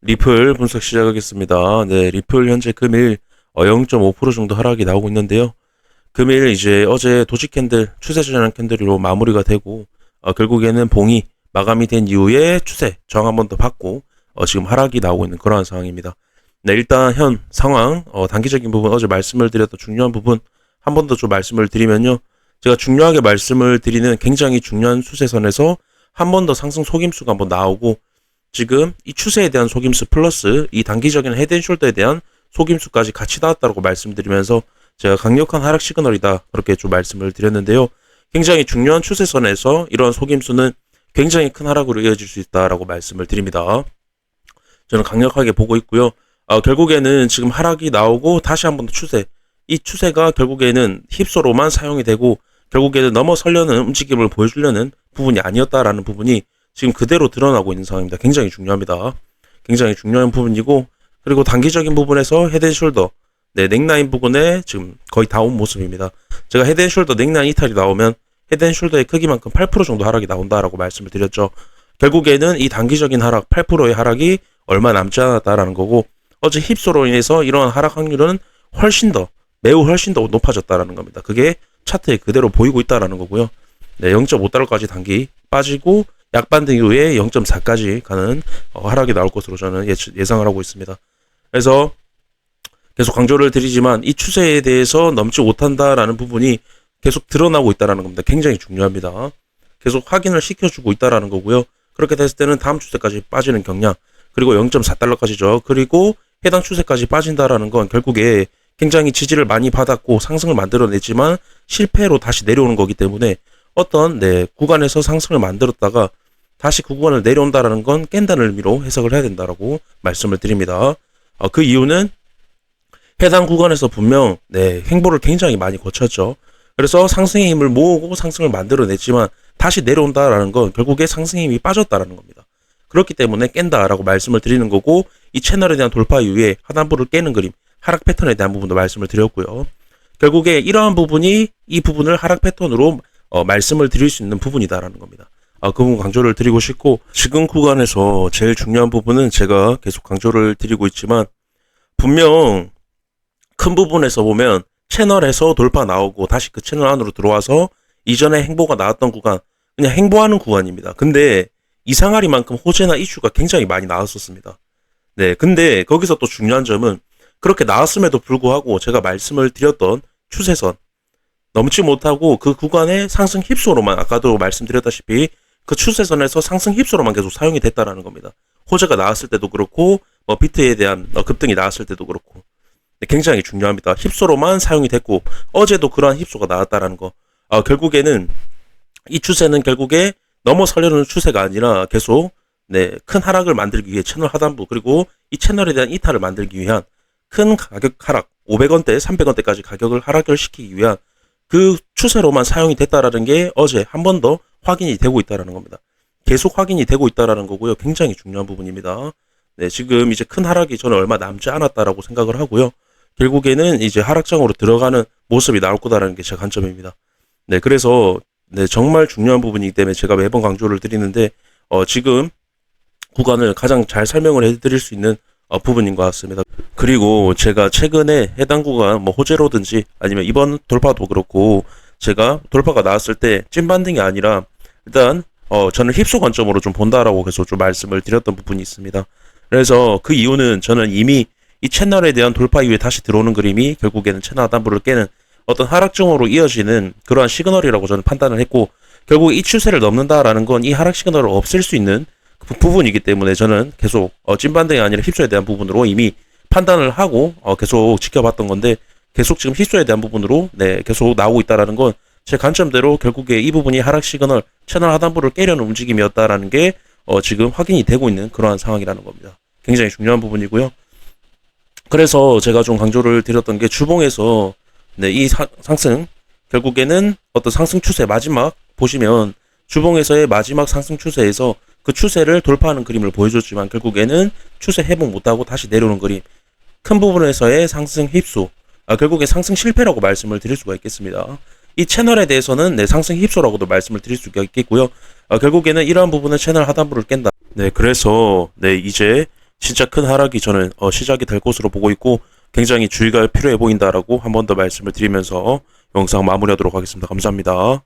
리플 분석 시작하겠습니다. 네, 리플 현재 금일 0.5% 정도 하락이 나오고 있는데요. 금일 이제 어제 도지 캔들, 추세 전환 캔들로 마무리가 되고 결국에는 봉이 마감이 된 이후에 추세 저항 한 번 더 받고 지금 하락이 나오고 있는 그러한 상황입니다. 네, 일단 현 상황 단기적인 부분 어제 말씀을 드렸던 중요한 부분 한 번 더 좀 말씀을 드리면요. 제가 중요하게 말씀을 드리는 굉장히 중요한 추세선에서 한 번 더 상승 속임수가 한번 나오고 지금 이 추세에 대한 속임수 플러스 이 단기적인 헤드앤숄더에 대한 속임수까지 같이 나왔다고 말씀드리면서 제가 강력한 하락 시그널이다 그렇게 좀 말씀을 드렸는데요. 굉장히 중요한 추세선에서 이러한 속임수는 굉장히 큰 하락으로 이어질 수 있다라고 말씀을 드립니다. 저는 강력하게 보고 있고요. 결국에는 지금 하락이 나오고 다시 한 번 더 추세, 이 추세가 결국에는 힙소로만 사용이 되고 결국에는 넘어서려는 움직임을 보여주려는 부분이 아니었다라는 부분이 지금 그대로 드러나고 있는 상황입니다. 굉장히 중요합니다. 굉장히 중요한 부분이고, 그리고 단기적인 부분에서 헤드앤숄더, 네, 넥라인 부분에 지금 거의 다 온 모습입니다. 제가 헤드앤숄더 넥라인 이탈이 나오면 헤드앤숄더의 크기만큼 8% 정도 하락이 나온다라고 말씀을 드렸죠. 결국에는 이 단기적인 하락, 8%의 하락이 얼마 남지 않았다라는 거고, 어제 힙소로 인해서 이러한 하락 확률은 매우 훨씬 더 높아졌다라는 겁니다. 그게 차트에 그대로 보이고 있다라는 거고요. 네, 0.5달러까지 단기 빠지고 약반등 이후에 0.4까지 가는 하락이 나올 것으로 저는 예상을 하고 있습니다. 그래서 계속 강조를 드리지만 이 추세에 대해서 넘지 못한다라는 부분이 계속 드러나고 있다라는 겁니다. 굉장히 중요합니다. 계속 확인을 시켜주고 있다라는 거고요. 그렇게 됐을 때는 다음 추세까지 빠지는 경향, 그리고 0.4달러까지죠. 그리고 해당 추세까지 빠진다라는 건 결국에 굉장히 지지를 많이 받았고 상승을 만들어냈지만 실패로 다시 내려오는 거기 때문에 어떤 구간에서 상승을 만들었다가 다시 그 구간을 내려온다라는 건 깬다는 의미로 해석을 해야 된다라고 말씀을 드립니다. 그 이유는 해당 구간에서 분명 횡보를 굉장히 많이 거쳤죠. 그래서 상승의 힘을 모으고 상승을 만들어냈지만 다시 내려온다라는 건 결국에 상승의 힘이 빠졌다라는 겁니다. 그렇기 때문에 깬다라고 말씀을 드리는 거고, 이 채널에 대한 돌파 이후에 하단부를 깨는 그림, 하락 패턴에 대한 부분도 말씀을 드렸고요. 결국에 이러한 부분이 이 부분을 하락 패턴으로 말씀을 드릴 수 있는 부분이다라는 겁니다. 그 부분 강조를 드리고 싶고, 지금 구간에서 제일 중요한 부분은 제가 계속 강조를 드리고 있지만 분명 큰 부분에서 보면 채널에서 돌파 나오고 다시 그 채널 안으로 들어와서 이전에 행보가 나왔던 구간, 그냥 행보하는 구간입니다. 근데 이상하리만큼 호재나 이슈가 굉장히 많이 나왔었습니다. 네, 근데 거기서 또 중요한 점은 그렇게 나왔음에도 불구하고 제가 말씀을 드렸던 추세선 넘지 못하고 그 구간의 상승 힙소로만, 아까도 말씀드렸다시피 그 추세선에서 상승 힙소로만 계속 사용이 됐다라는 겁니다. 호재가 나왔을 때도 그렇고 비트에 대한 급등이 나왔을 때도 그렇고 굉장히 중요합니다. 힙소로만 사용이 됐고 어제도 그러한 힙소가 나왔다라는 거. 결국에는 이 추세는 결국에 넘어서려는 추세가 아니라 계속 큰 하락을 만들기 위해 채널 하단부, 그리고 이 채널에 대한 이탈을 만들기 위한 큰 가격 하락, 500원대, 300원대까지 가격을 하락을 시키기 위한 그 추세로만 사용이 됐다라는 게 어제 한 번 더 확인이 되고 있다라는 겁니다. 계속 확인이 되고 있다라는 거고요. 굉장히 중요한 부분입니다. 네, 지금 이제 큰 하락이 저는 얼마 남지 않았다라고 생각을 하고요. 결국에는 이제 하락장으로 들어가는 모습이 나올 거다라는 게 제 관점입니다. 네, 그래서 정말 중요한 부분이기 때문에 제가 매번 강조를 드리는데 지금 구간을 가장 잘 설명을 해드릴 수 있는 부분인 것 같습니다. 그리고 제가 최근에 해당 구간 호재로든지 아니면 이번 돌파도 그렇고 제가 돌파가 나왔을 때 찐반등이 아니라 일단 저는 힙소 관점으로 좀 본다라고 계속 좀 말씀을 드렸던 부분이 있습니다. 그래서 그 이유는 저는 이미 이 채널에 대한 돌파 이후에 다시 들어오는 그림이 결국에는 채널 하단부를 깨는 어떤 하락중으로 이어지는 그러한 시그널이라고 저는 판단을 했고, 결국 이 추세를 넘는다라는 건 이 하락 시그널을 없앨 수 있는 그 부분이기 때문에 저는 계속 찐반등이 아니라 힙소에 대한 부분으로 이미 판단을 하고 계속 지켜봤던 건데, 계속 지금 힙소에 대한 부분으로 계속 나오고 있다라는 건 제 관점대로 결국에 이 부분이 하락 시그널, 채널 하단부를 깨려는 움직임이었다라는 게 지금 확인이 되고 있는 그러한 상황이라는 겁니다. 굉장히 중요한 부분이고요. 그래서 제가 좀 강조를 드렸던 게 주봉에서 이 상승, 결국에는 어떤 상승 추세 마지막 보시면 주봉에서의 마지막 상승 추세에서 그 추세를 돌파하는 그림을 보여줬지만 결국에는 추세 회복 못하고 다시 내려오는 그림, 큰 부분에서의 상승 힙소, 결국에 상승 실패라고 말씀을 드릴 수가 있겠습니다. 이 채널에 대해서는 상승 힙소라고도 말씀을 드릴 수가 있겠고요. 결국에는 이러한 부분은 채널 하단부를 깬다. 그래서 이제 진짜 큰 하락이 저는 시작이 될 것으로 보고 있고 굉장히 주의가 필요해 보인다라고 한 번 더 말씀을 드리면서 영상 마무리하도록 하겠습니다. 감사합니다.